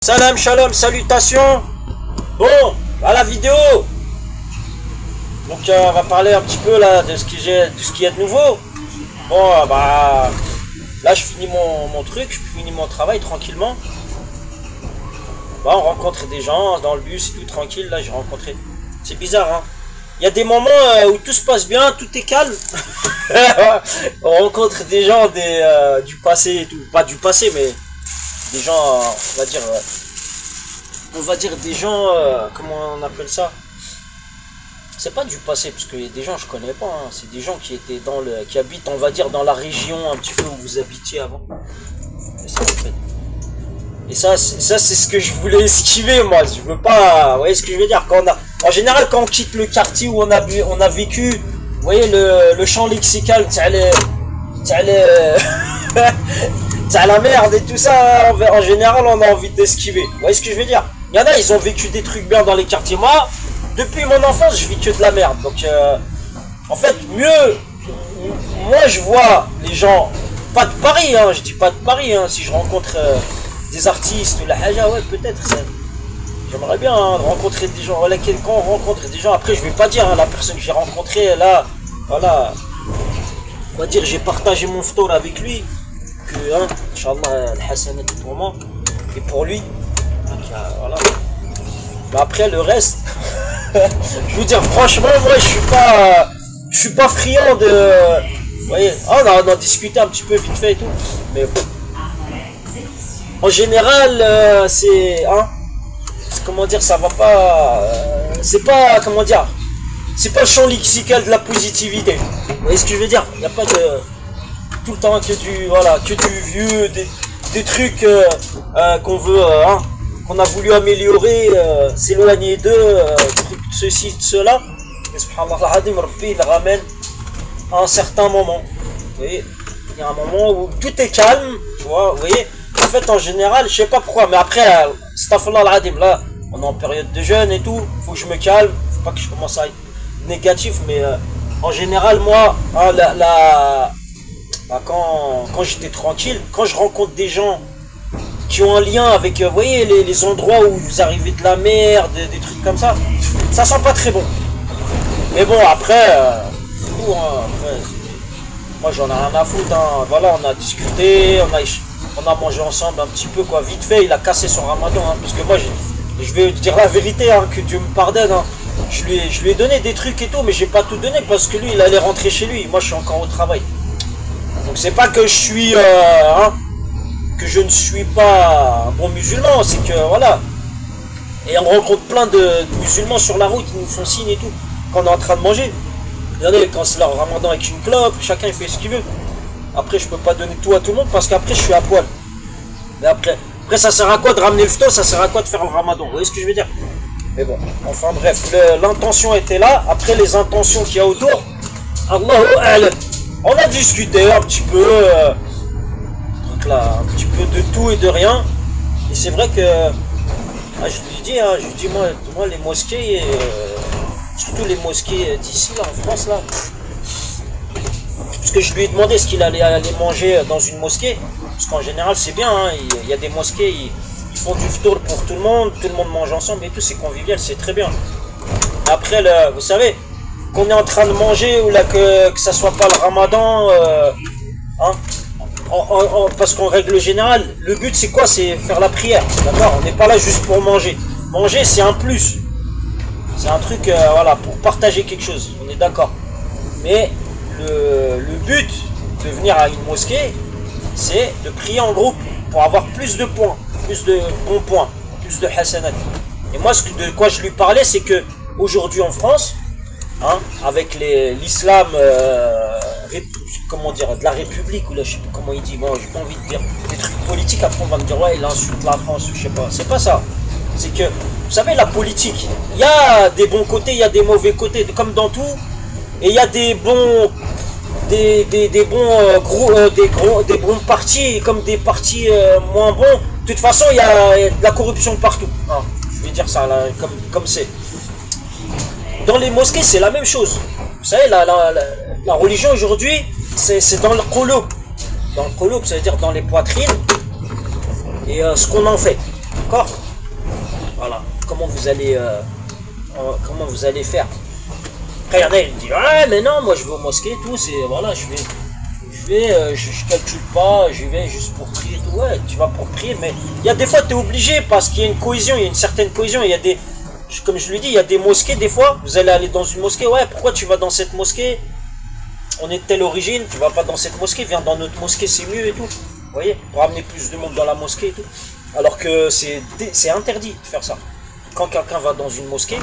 Salam, shalom, salutations. Bon, à la vidéo. Donc on va parler un petit peu là de ce qu'il y a de nouveau. Bon, bah là je finis mon truc, je finis mon travail tranquillement. Bah, on rencontre des gens dans le bus et tout tranquille. Là j'ai rencontré. C'est bizarre, hein. Il y a des moments où tout se passe bien, tout est calme. On rencontre des gens du passé et tout, pas du passé mais des gens, on va dire des gens, comment on appelle ça? C'est pas du passé, parce qu'il y a des gens que je connais pas, hein. C'est des gens qui étaient qui habitent, on va dire, dans la région un petit peu où vous habitiez avant. Et ça, c'est ce que je voulais esquiver, moi. Je veux pas, vous voyez ce que je veux dire? En général, quand on quitte le quartier où on a vécu, vous voyez le champ lexical, t'as la merde et tout ça, en général on a envie d'esquiver. Vous voyez ce que je veux dire? Il y en a, ils ont vécu des trucs bien dans les quartiers. Moi, depuis mon enfance, je vis que de la merde. Donc, en fait, moi je vois les gens, pas de Paris, hein, je dis pas de Paris, hein, si je rencontre des artistes ou la haja, ouais, peut-être, j'aimerais bien rencontrer des gens. Voilà, quand on rencontre des gens, après je vais pas dire la personne que j'ai rencontrée, là, voilà, on va dire j'ai partagé mon ftour avec lui. Hein, Inch'Allah, le Hassanat pour moi et pour lui. Donc, voilà. Mais après le reste, je veux dire franchement, moi je suis pas friand de. Vous voyez, on a discuté un petit peu vite fait et tout, mais bon. En général, c'est comment dire, ça va pas. C'est pas, comment dire, c'est pas le champ lexical de la positivité. Vous voyez ce que je veux dire? Il n'y a pas de. Tout le temps que du vieux, des trucs qu'on veut, qu'on a voulu améliorer, s'éloigner d'eux, ceci, de cela. Et subhanallah al-Adim, Rabbi il ramène à un certain moment. Vous voyez, il y a un moment où tout est calme, tu vois, vous voyez. En fait, en général, je sais pas pourquoi, mais après, astaghfirullah al-Adim, là, on est en période de jeûne et tout, faut que je me calme, faut pas que je commence à être négatif, mais en général, moi, quand j'étais tranquille, quand je rencontre des gens qui ont un lien avec, vous voyez, les endroits où vous arrivez de la merde, des trucs comme ça sent pas très bon. Mais bon, après, c'est tout, hein, après, moi j'en ai rien à foutre, hein. Voilà, on a discuté, on a mangé ensemble un petit peu, quoi, vite fait, il a cassé son ramadan, hein, parce que moi, je vais dire la vérité, hein, que Dieu me pardonne, hein. Je lui ai donné des trucs et tout, mais j'ai pas tout donné, parce que lui, il allait rentrer chez lui, moi je suis encore au travail. Donc c'est pas que que je ne suis pas un bon musulman, c'est que voilà. Et on rencontre plein de musulmans sur la route qui nous font signe et tout, quand on est en train de manger. Il y en a quand c'est leur ramadan avec une clope, chacun il fait ce qu'il veut. Après je peux pas donner tout à tout le monde parce qu'après je suis à poil. Mais après ça sert à quoi de ramener le fto, ça sert à quoi de faire le ramadan, vous voyez ce que je veux dire? Mais bon, enfin bref, l'intention était là, après les intentions qu'il y a autour, Allahu A'lam. On a discuté un petit peu, donc là, un petit peu de tout et de rien. Et c'est vrai que, je lui dis, moi les mosquées, surtout les mosquées d'ici, là, en France, là. Parce que je lui ai demandé ce qu'il allait aller manger dans une mosquée. Parce qu'en général, c'est bien, hein, il y a des mosquées, ils font du ftour pour tout le monde mange ensemble et tout, c'est convivial, c'est très bien. Après, vous savez, qu'on est en train de manger ou là que ça soit pas le ramadan, parce qu'en règle générale, le but c'est quoi? C'est faire la prière, d'accord? On n'est pas là juste pour manger. Manger c'est un plus, c'est un truc, voilà, pour partager quelque chose, on est d'accord. Mais le but de venir à une mosquée, c'est de prier en groupe pour avoir plus de points, plus de bons points, plus de hasanat. Et moi de quoi je lui parlais, c'est que aujourd'hui en France, avec l'islam, comment dire, de la République, ou là je sais pas comment il dit, moi j'ai pas envie de dire des trucs politiques, après on va me dire ouais il insulte la France, je sais pas, c'est pas ça. C'est que, vous savez, la politique, il y a des bons côtés, il y a des mauvais côtés, comme dans tout, et il y a des bons des bons partis, comme des partis moins bons. De toute façon, il y a de la corruption partout, je vais dire ça là, comme c'est. Dans les mosquées, c'est la même chose. Vous savez, la religion aujourd'hui, c'est dans le qulub. Dans le qulub, ça veut dire dans les poitrines. Et ce qu'on en fait. D'accord? Voilà. Comment vous allez faire? Après, il y en a, ils me disent, ouais, mais non, moi je vais au mosquée, tout, c'est, voilà, je calcule pas, j'y vais juste pour prier, tout. Ouais, tu vas pour prier, mais il y a des fois, tu es obligé, parce qu'il y a une cohésion, il y a une certaine cohésion, il y a des, comme je lui dis, il y a des mosquées, des fois, vous allez aller dans une mosquée, ouais, pourquoi tu vas dans cette mosquée? On est de telle origine, tu vas pas dans cette mosquée, viens dans notre mosquée, c'est mieux et tout. Vous voyez, pour amener plus de monde dans la mosquée et tout. Alors que c'est interdit de faire ça. Quand quelqu'un va dans une mosquée,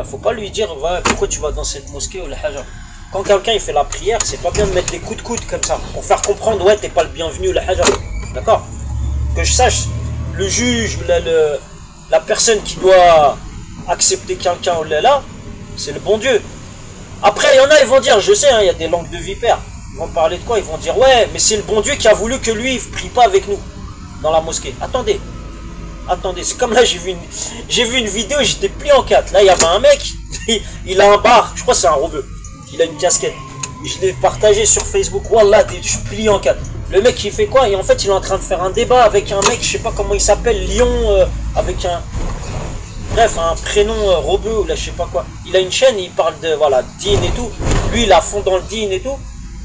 faut pas lui dire ouais, pourquoi tu vas dans cette mosquée ou la haja. Quand quelqu'un il fait la prière, c'est pas bien de mettre des coups de coude comme ça pour faire comprendre ouais t'es pas le bienvenu ou la haja. D'accord? Que je sache, le juge, la personne qui doit accepter quelqu'un ou là, c'est le bon Dieu. Après il y en a ils vont dire, je sais, hein, il y a des langues de vipères. Ils vont parler de quoi? Ils vont dire ouais mais c'est le bon Dieu qui a voulu que lui il prie pas avec nous dans la mosquée. Attendez, c'est comme là j'ai vu une vidéo, j'étais plié en quatre. Là il y avait un mec, il a un bar, je crois que c'est un robeux, il a une casquette. Je l'ai partagé sur Facebook, wallah, je suis plié en quatre. Le mec il fait quoi? Et en fait il est en train de faire un débat avec un mec, je sais pas comment il s'appelle, Lyon, avec un... Bref, un prénom robeux ou là je sais pas quoi. Il a une chaîne, il parle de, voilà, din et tout. Lui il a fond dans le din et tout.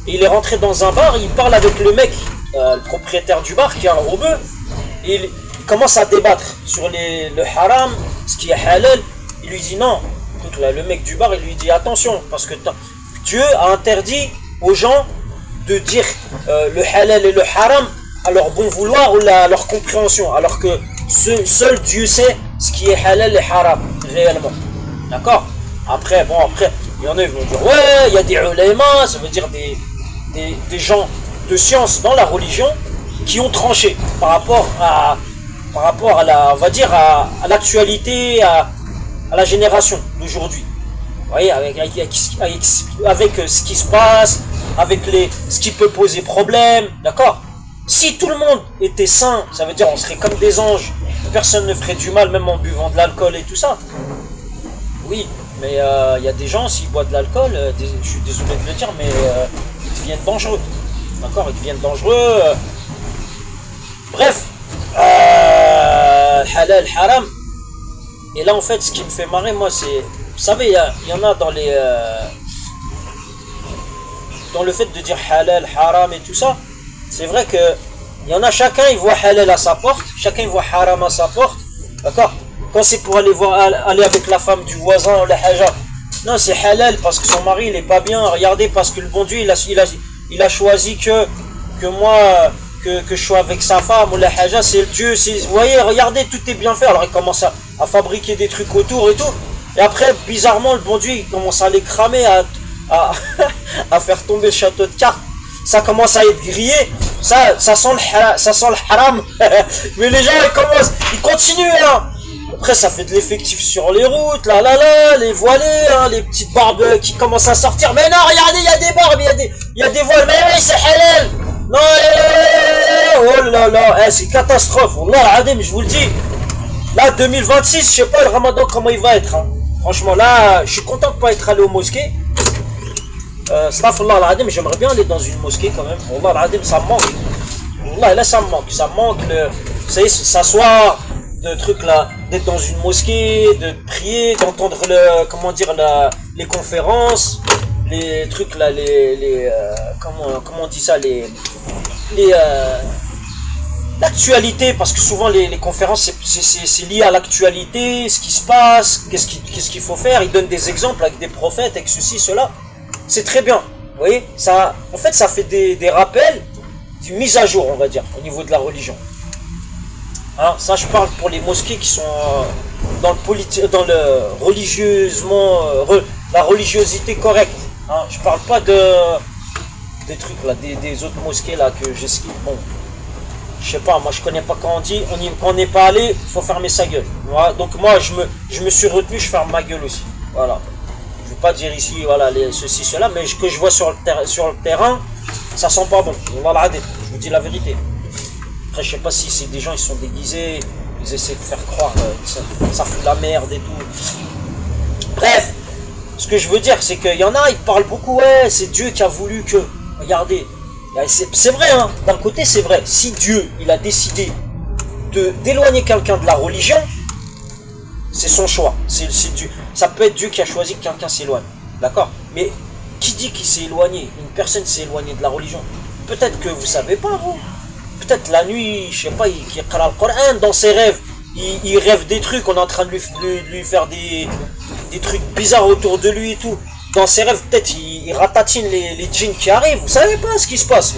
Et il est rentré dans un bar, il parle avec le mec, le propriétaire du bar qui est un robeux. Et il commence à débattre sur le haram, ce qui est halal. Il lui dit non. Donc là, le mec du bar, il lui dit attention, parce que Dieu a interdit aux gens de dire le halal et le haram à leur bon vouloir ou à leur compréhension, alors que seul Dieu sait ce qui est halal et haram réellement. D'accord? Après, il y en a qui vont dire ouais, il y a des ulama, ça veut dire des gens de science dans la religion qui ont tranché par rapport à la, on va dire à l'actualité, à la génération d'aujourd'hui. Vous voyez, avec ce qui se passe, avec ce qui peut poser problème, d'accord? Si tout le monde était sain, ça veut dire on serait comme des anges, personne ne ferait du mal même en buvant de l'alcool et tout ça. Oui, mais il y a des gens, s'ils boivent de l'alcool, je suis désolé de le dire, mais ils deviennent dangereux. D'accord? Ils deviennent dangereux. Bref, halal, haram. Et là, en fait, ce qui me fait marrer, moi, c'est... Vous savez, il y en a dans les... dans le fait de dire halal, haram et tout ça, c'est vrai que il y en a, chacun, il voit halal à sa porte, chacun, il voit haram à sa porte. D'accord? Quand c'est pour aller avec la femme du voisin, la haja, non, c'est halal parce que son mari, il est pas bien. Regardez, parce que le bon Dieu, il a choisi que moi... Que je sois avec sa femme ou la haja, c'est le Dieu, vous voyez, regardez, tout est bien fait. Alors il commence à fabriquer des trucs autour et tout, et après bizarrement le bon Dieu il commence à les cramer, à faire tomber le château de cartes, ça commence à être grillé, ça sent le haram. Mais les gens ils continuent hein. Après ça fait de l'effectif sur les routes, les voilés, hein, les petites barbes qui commencent à sortir. Mais non, regardez, il y a des barbes, il y a des voiles, mais oui, c'est halal. Non, oh là là, c'est catastrophe. Wallah, mais je vous le dis. Là, 2026, je sais pas le ramadan comment il va être. Hein. Franchement, là, je suis content de pas être allé aux mosquées. Astaghfirullah al-Adim, j'aimerais bien aller dans une mosquée quand même. Wallah al-Adim, ça me manque. Wallah, là, ça me manque. Ça me manque, vous savez, s'asseoir, de trucs là, d'être dans une mosquée, de prier, d'entendre comment dire, les conférences. Les trucs là, comment on dit ça, l'actualité, parce que souvent les conférences c'est lié à l'actualité, ce qui se passe, qu'est-ce qu'il faut faire. Ils donnent des exemples avec des prophètes, avec ceci, cela. C'est très bien, vous voyez, ça, en fait ça fait des rappels, une mise à jour on va dire, au niveau de la religion. Hein, ça je parle pour les mosquées qui sont dans le religieusement, la religiosité correcte. Hein, je parle pas des trucs là, des autres mosquées là que j'esquive. Bon, je sais pas, moi je connais pas quand on dit, quand on n'est pas allé, faut fermer sa gueule. Voilà, donc moi je me suis retenu, je ferme ma gueule aussi. Voilà. Je vais pas dire ici, voilà, ceci, cela, mais que je vois sur le terrain, ça sent pas bon. Voilà, je vous dis la vérité. Après, je sais pas si c'est des gens, ils sont déguisés, ils essaient de faire croire, ça fout la merde et tout. Bref. Ce que je veux dire, c'est qu'il y en a, ils parlent beaucoup, ouais, c'est Dieu qui a voulu que... Regardez, c'est vrai, hein, d'un côté c'est vrai, si Dieu, il a décidé d'éloigner quelqu'un de la religion, c'est son choix. Ça peut être Dieu qui a choisi que quelqu'un s'éloigne. D'accord? Mais qui dit qu'il s'est éloigné? Une personne s'est éloignée de la religion. Peut-être que vous savez pas, vous. Peut-être la nuit, je sais pas, il qara le Coran dans ses rêves. Il rêve des trucs, on est en train de lui faire des trucs bizarres autour de lui et tout. Dans ses rêves, peut-être il ratatine les djinns qui arrivent. Vous savez pas ce qui se passe.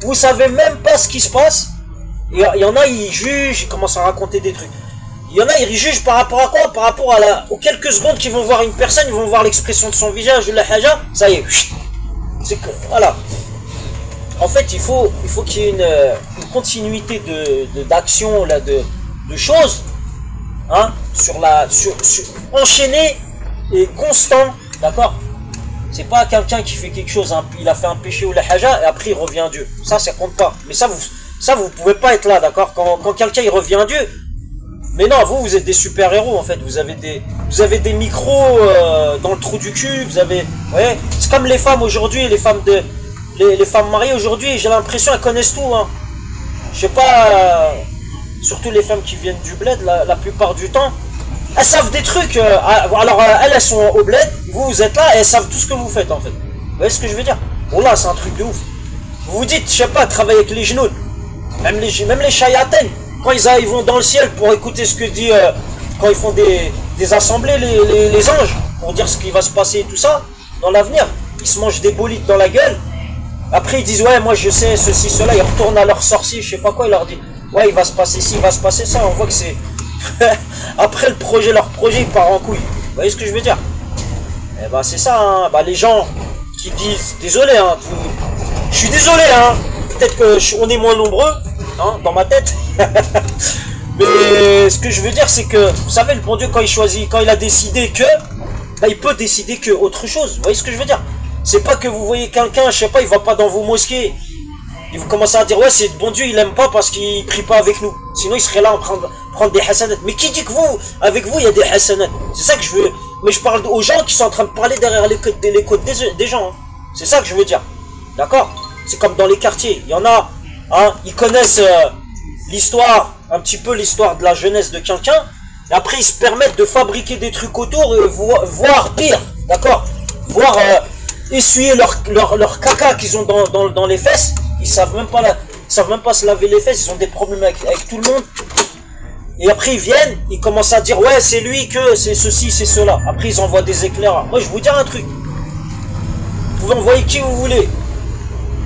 Vous savez même pas ce qui se passe. Il y en a, ils jugent, ils commencent à raconter des trucs. Il y en a, ils jugent par rapport à quoi? Par rapport aux quelques secondes qu'ils vont voir une personne, ils vont voir l'expression de son visage, de la haja, ça y est. C'est que, voilà. En fait, il faut qu'il y ait une continuité d'action, de choses, hein, enchaîné et constant, d'accord? C'est pas quelqu'un qui fait quelque chose, hein, il a fait un péché ou la haja et après il revient à Dieu. Ça compte pas. Mais ça vous pouvez pas être là, d'accord? Quand quelqu'un il revient à Dieu. Mais non, vous êtes des super-héros en fait. Vous avez des micros dans le trou du cul. Ouais, c'est comme les femmes aujourd'hui, les femmes mariées aujourd'hui. J'ai l'impression elles connaissent tout. Hein. Je sais pas. Surtout les femmes qui viennent du bled, la plupart du temps, elles savent des trucs. Alors elles sont au bled. Vous êtes là et elles savent tout ce que vous faites en fait. Vous voyez ce que je veux dire? Oh là, c'est un truc de ouf. Vous vous dites, je sais pas, travailler avec les genoux. Même les chayatènes. Quand ils vont dans le ciel pour écouter ce que dit, quand ils font des assemblées, les anges, pour dire ce qui va se passer et tout ça, dans l'avenir, ils se mangent des bolides dans la gueule. Après ils disent, ouais, moi je sais, ceci, cela, ils retournent à leur sorcier, je sais pas quoi, ils leur disent, ouais, il va se passer ci, il va se passer ça, on voit que c'est... Après leur projet, il part en couille. Vous voyez ce que je veux dire? Eh ben c'est ça, hein. Bah, les gens qui disent, désolé, hein, je suis désolé, hein, peut-être qu'on est moins nombreux, hein, dans ma tête. Mais ce que je veux dire, c'est que, vous savez, le bon Dieu, quand il a décidé que, bah, il peut décider que autre chose. Vous voyez ce que je veux dire? C'est pas que vous voyez quelqu'un, je sais pas, il va pas dans vos mosquées, et vous commencez à dire, ouais, c'est le bon Dieu, il aime pas parce qu'il prie pas avec nous. Sinon, il serait là en train de prendre des hasanats. Mais qui dit que avec vous, il y a des hasanats? C'est ça que je veux. Mais je parle aux gens qui sont en train de parler derrière les côtes des gens. Hein. C'est ça que je veux dire. D'accord? C'est comme dans les quartiers. Il y en a, hein, ils connaissent l'histoire, un petit peu l'histoire de la jeunesse de quelqu'un. Et après, ils se permettent de fabriquer des trucs autour, voire pire. D'accord? Voire essuyer leur caca qu'ils ont dans les fesses. Ils savent même pas se laver les fesses. Ils ont des problèmes avec tout le monde. Et après ils viennent, ils commencent à dire ouais c'est lui que c'est ceci, c'est cela. Après ils envoient des éclaireurs. Moi je vous dis un truc. Vous pouvez envoyer qui vous voulez.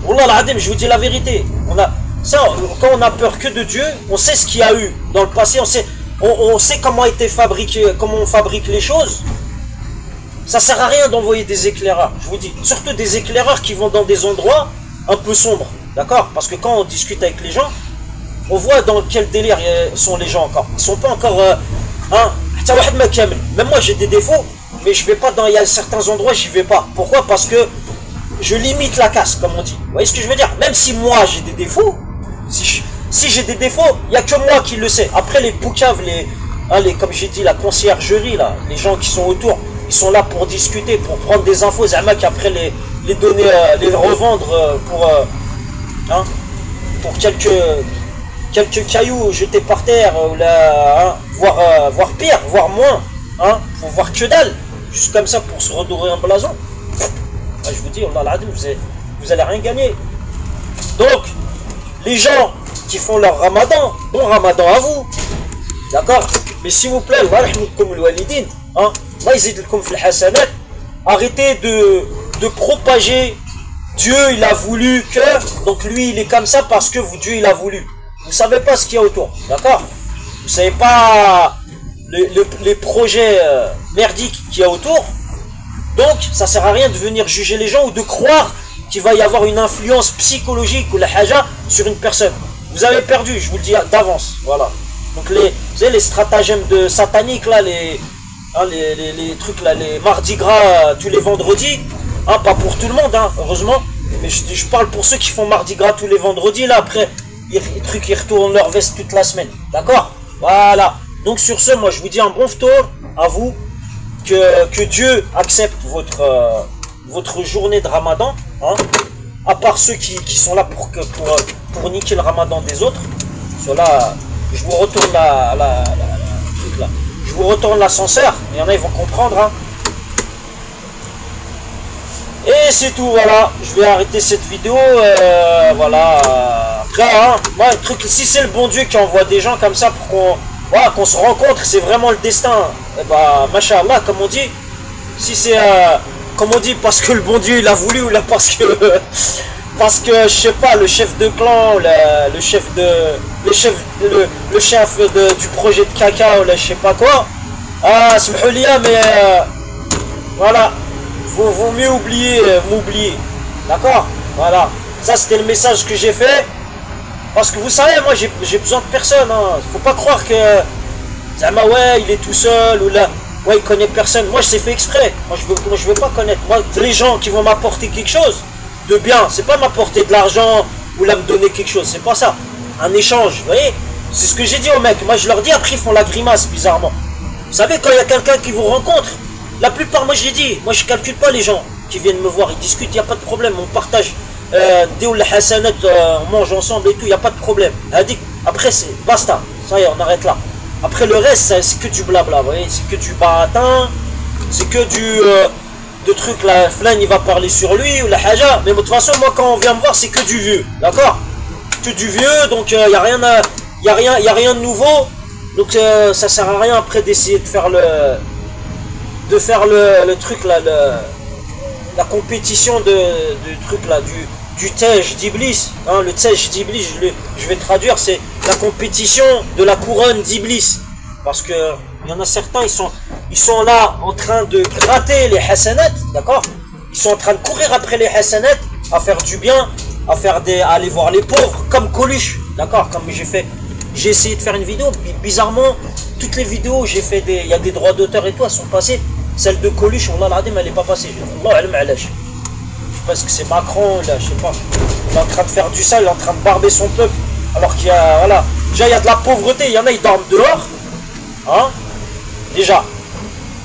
Wallah l'adem, je vous dis la vérité. Quand on a peur que de Dieu, on sait ce qu'il y a eu dans le passé, on sait comment a été fabriqué, comment on fabrique les choses. Ça sert à rien d'envoyer des éclaireurs, je vous dis. Surtout des éclaireurs qui vont dans des endroits un peu sombres. D'accord? Parce que quand on discute avec les gens, on voit dans quel délire sont les gens encore. Ils sont pas encore... Même moi j'ai des défauts, mais je vais pas dans... Il y a certains endroits, j'y vais pas. Pourquoi? Parce que je limite la casse, comme on dit. Vous voyez ce que je veux dire? Même si moi j'ai des défauts, si j'ai des défauts, il n'y a que moi qui le sais. Après les poucaves, comme j'ai dit, la conciergerie, là, les gens qui sont autour, ils sont là pour discuter, pour prendre des infos, Zama qui après les donner, les revendre pour quelques cailloux jetés par terre, voire pire, voire moins, hein, pour voir que dalle, juste comme ça pour se redorer un blason. Je vous dis, vous allez rien gagner. Donc, les gens qui font leur ramadan, bon ramadan à vous, d'accord? Mais s'il vous plaît, hein, arrêtez de propager Dieu il a voulu que, donc lui il est comme ça parce que Dieu il a voulu. Vous savez pas ce qu'il y a autour, d'accord? Vous savez pas les projets merdiques qu'il y a autour. Donc ça sert à rien de venir juger les gens ou de croire qu'il va y avoir une influence psychologique ou la haja sur une personne. Vous avez perdu, je vous le dis d'avance, voilà. Donc vous savez les stratagèmes de sataniques là, les trucs là, les mardis gras tous les vendredis, hein, pas pour tout le monde, hein, heureusement, mais je parle pour ceux qui font mardi gras tous les vendredis, là après, ils retournent leur veste toute la semaine, d'accord? Voilà, donc sur ce, moi je vous dis un bon ftour à vous, que Dieu accepte votre journée de ramadan, hein, à part ceux qui sont là pour niquer le ramadan des autres, ceux-là, je vous retourne truc là. Je vous retourne l'ascenseur. Il y en a, ils vont comprendre. Hein. Et c'est tout, voilà. Je vais arrêter cette vidéo. Voilà. Après, hein, moi, le truc, si c'est le bon Dieu qui envoie des gens comme ça pour qu'on voilà, qu'on se rencontre, c'est vraiment le destin. Et bah, machallah, comme on dit. Si c'est, comme on dit, parce que le bon Dieu il a voulu, ou là parce que je sais pas, le chef de clan, le chef du projet de caca, ou là, je sais pas quoi. Ah, smhoulia, mais voilà, vaut mieux m'oublier, d'accord. Voilà, ça c'était le message que j'ai fait, parce que vous savez, moi j'ai besoin de personne, hein. Faut pas croire que Zama, ouais, il est tout seul, ou là, ouais, il connaît personne. Moi, je sais fait exprès. Moi, je veux pas connaître. Moi, les gens qui vont m'apporter quelque chose de bien, c'est pas m'apporter de l'argent ou là me donner quelque chose. C'est pas ça. Un échange, vous voyez. C'est ce que j'ai dit aux mecs. Moi, je leur dis, après, ils font la grimace, bizarrement. Vous savez, quand il y a quelqu'un qui vous rencontre, la plupart, moi, je l'ai dit, moi, je calcule pas les gens qui viennent me voir. Ils discutent, il n'y a pas de problème. On partage des ou la hasanat, on mange ensemble et tout, il n'y a pas de problème. Après, c'est basta. Ça y est, on arrête là. Après le reste, c'est que du blabla, vous voyez, c'est que du baratin, c'est que du de trucs là, Flan il va parler sur lui ou la haja, mais de toute façon moi quand on vient me voir c'est que du vieux, d'accord, que du vieux, donc il y a rien de nouveau, donc ça sert à rien après d'essayer de faire le truc là, la compétition de truc là, du Tej d'Iblis, hein, le Tej d'Iblis, je vais traduire, c'est la compétition de la couronne d'Iblis. Parce que il y en a certains, ils sont là en train de gratter les hasanat, d'accord. Ils sont en train de courir après les hasanat, à faire du bien, à aller voir les pauvres, comme Coluche, d'accord. Comme j'ai essayé de faire une vidéo, bizarrement, toutes les vidéos, il y a des droits d'auteur et tout, elles sont passées. Celle de Coluche, Allah l'Adim, elle n'est pas passée. Parce que c'est Macron, là, je sais pas, il est en train de faire du sale, il est en train de barber son peuple, alors qu'il y a, voilà, déjà il y a de la pauvreté, il y en a, ils dorment dehors, hein, déjà.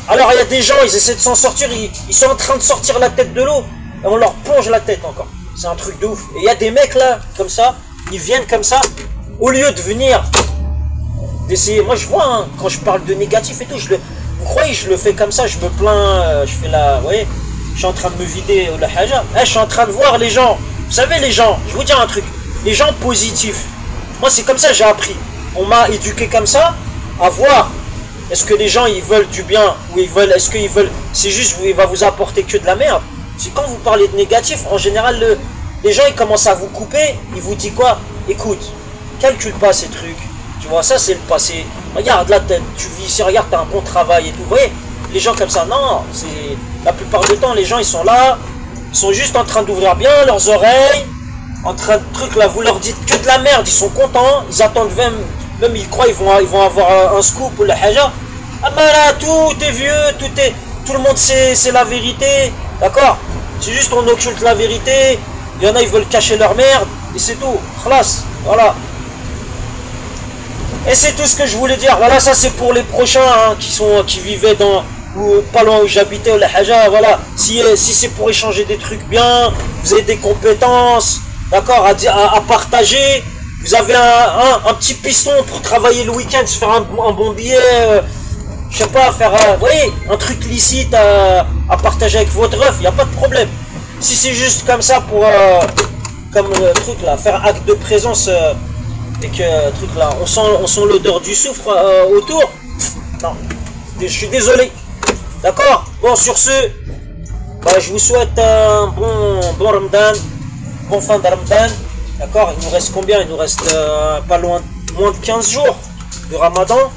Alors il y a des gens, ils essaient de s'en sortir, ils sont en train de sortir la tête de l'eau, et on leur plonge la tête encore, c'est un truc de ouf. Et il y a des mecs là, comme ça, ils viennent comme ça, au lieu de venir, d'essayer, moi je vois, hein, quand je parle de négatif et tout, vous croyez, je le fais comme ça, je me plains, je fais la, vous voyez, je suis en train de me vider la haja. Je suis en train de voir les gens. Vous savez, les gens, je vais vous dire un truc. Les gens positifs. Moi, c'est comme ça j'ai appris. On m'a éduqué comme ça, à voir. Est-ce que les gens, ils veulent du bien, ou est-ce qu'ils veulent, c'est juste, il va vous apporter que de la merde. C'est quand vous parlez de négatif, en général, les gens, ils commencent à vous couper. Ils vous disent quoi? Écoute, calcule pas ces trucs. Tu vois, ça, c'est le passé. Regarde, là, tu vis ici, regarde, t'as un bon travail et tout. Vous voyez, les gens comme ça, non, c'est... La plupart du temps, les gens, ils sont là, ils sont juste en train d'ouvrir bien leurs oreilles, en train de trucs là, vous leur dites que de la merde, ils sont contents, ils attendent même ils croient ils vont avoir un scoop ou la haja. Ah ben là, tout est vieux, tout le monde sait, c'est la vérité, d'accord. C'est juste on occulte la vérité, il y en a, ils veulent cacher leur merde, et c'est tout, khlas, voilà. Et c'est tout ce que je voulais dire, voilà, ça c'est pour les prochains, hein, qui vivaient ou pas loin où j'habitais, ou la haja, voilà. Si c'est pour échanger des trucs bien, vous avez des compétences, d'accord, à partager, vous avez un petit piston pour travailler le week-end, se faire un bon billet, je sais pas, faire, vous voyez, un truc licite à partager avec votre ref, il n'y a pas de problème. Si c'est juste comme ça pour, comme le truc là, faire acte de présence, et que truc là, on sent l'odeur du soufre autour, non, je suis désolé. D'accord. Bon, sur ce, bah, je vous souhaite un bon Ramadan, bon fin de Ramadan. D'accord. Il nous reste combien? Il nous reste pas loin, moins de 15 jours de Ramadan.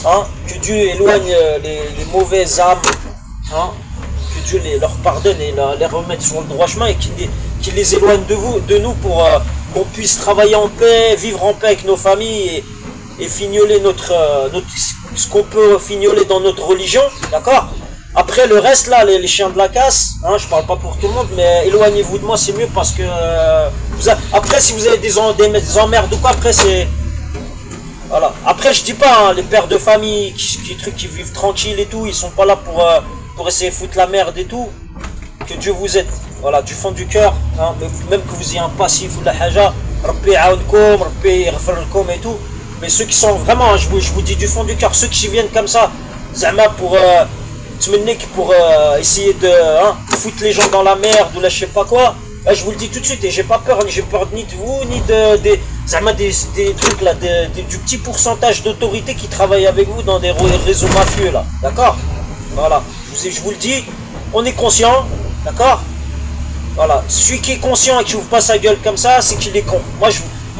Hein, que Dieu éloigne les mauvaises âmes. Hein, que Dieu leur pardonne et les remette sur le droit chemin et qu'il les éloigne de nous pour qu'on puisse travailler en paix, vivre en paix avec nos familles et fignoler ce qu'on peut fignoler dans notre religion, d'accord. Après le reste là, les chiens de la casse, hein, je parle pas pour tout le monde, mais éloignez-vous de moi, c'est mieux parce que après si vous avez des emmerdes ou quoi, après c'est voilà. Après je dis pas hein, les pères de famille qui vivent tranquilles et tout, ils sont pas là pour essayer de foutre la merde et tout. Que Dieu vous aide, voilà, du fond du cœur, hein, même que vous ayez un passif ou de la haja, Rabbi aounkoum, Rabbi yaghfir lakoum et tout. Mais ceux qui sont vraiment, je vous dis du fond du cœur, ceux qui viennent comme ça, Zama pour essayer de foutre les gens dans la merde ou là je sais pas quoi, je vous le dis tout de suite, et j'ai pas peur, j'ai peur ni de vous, ni des trucs là, du petit pourcentage d'autorité qui travaillent avec vous dans des réseaux mafieux là, d'accord? Voilà, je vous le dis, on est conscient, d'accord? Voilà, celui qui est conscient et qui ouvre pas sa gueule comme ça, c'est qu'il est con. Moi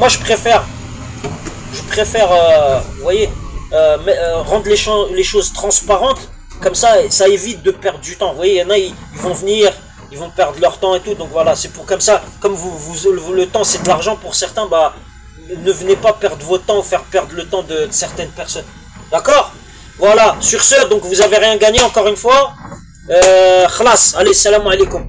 je préfère, vous voyez, rendre les choses transparentes, comme ça évite de perdre du temps. Vous voyez, il y en a, ils vont venir, ils vont perdre leur temps et tout, donc voilà, c'est pour comme ça, comme le temps c'est de l'argent pour certains, bah, ne venez pas perdre votre temps ou faire perdre le temps de certaines personnes. D'accord? Voilà, sur ce, donc vous avez rien gagné encore une fois. Khlas, allez, salam alaikum.